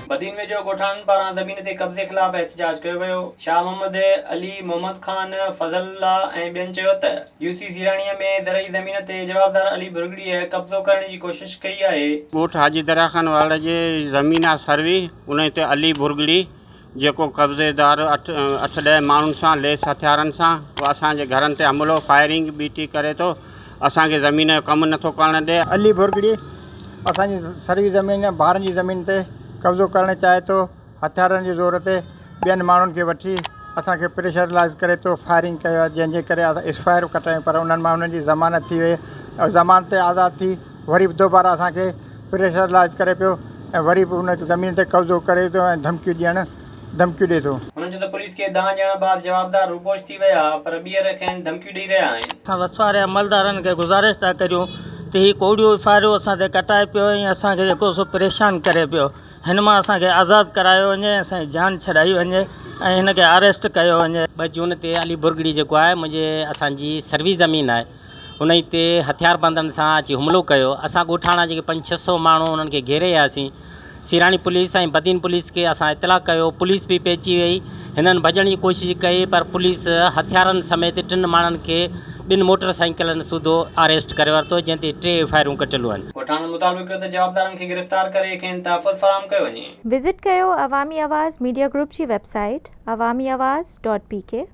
बदीन वेझो ॻोठाणनि पारां ज़मीन ते कब्ज़े ख़िलाफ़ एहतिजाज कयो वियो। शाह मोहम्मद अली, मोहम्मद खान, फज़लुल्ला ऐं ॿियनि चयो त यूसी सीराणीअ में ज़रई ज़मीन ते जवाबदार अली भुरगड़ीअ कब्ज़ो करण जी कोशिश कई आहे। ॻोठ हाजी दरा खान वारे जे ज़मीन आहे सरवी, उन ते अली भुरगड़ी जेको कब्ज़ेदार 8-10 माण्हुनि सां लेस हथियारनि सां उहो असांजे घरनि ते हमिलो फायरिंग बीटी करे थो, असांखे ज़मीन जो कमु नथो करणु ॾिए। अली भुरगड़ी असांजी सरवी ज़मीन ॿारनि जी ज़मीन ते कब्ज़ो करणु चाहे थो, हथियारनि जे ज़ोर ते ॿियनि माण्हुनि खे वठी असांखे प्रेशराइज़ करे थो, फायरिंग कयो आहे, जंहिंजे करे असां एक्सपायर कटायूं, पर उन्हनि माण्हुनि जी ज़मानत थी वई ऐं ज़मानत ते आज़ादु थी वरी दोबारा असांखे प्रेशराइज़ करे पियो ऐं वरी बि उन ज़मीन ते कब्ज़ो करे थो ऐं धमकियूं ॾिए थो। हुननि चयो त पुलिस खे दाह ॾियण बाद जवाबदार रूपोश थी विया, पर ॿीहर खेनि धमकियूं ॾेई रहिया आहिनि। असां वसवारे अमलदारनि खे गुज़ारिश था करियूं त हीउ कोड़ियूं फायरियूं असां ते कटाए पियो ऐं असांखे जेको सो परेशान करे पियो, हिन मां असांखे आज़ादु करायो वञे, असांजी जान छॾाई वञे ऐं हिन खे अरेस्ट कयो वञे। 2 जून ते अली भुरगड़ी जेको आहे मुंहिंजे असांजी सर्वी ज़मीन आहे, उन ते हथियारबंदनि सां अची हुमिलो कयो। असां ॻोठाणा जेके 500-600 माण्हू उन्हनि खे घेरे वियासीं। सिराणी पुलिस ऐं बदीन पुलिस खे असां इतला कयो, पुलिस बि पहुची वई, हिननि भॼण जी कोशिशि कई, पर पुलिस हथियारनि समेत 3 माण्हुनि खे 2 मोटरसाइकिलनि सूधो अरेस्ट करे वरितो, जंहिं ते 3 फायरियूं कटियलु आहिनि। ॻोठाणनि मुताबिक़ त जवाबदारनि खे गिरफ़्तार करे खेनि तहफ़्फ़ुज़ फ़राहम कयो वञे। विज़िट कयो अवामी आवाज़ मीडिया ग्रुप जी वेबसाइट awamiawaz.pk।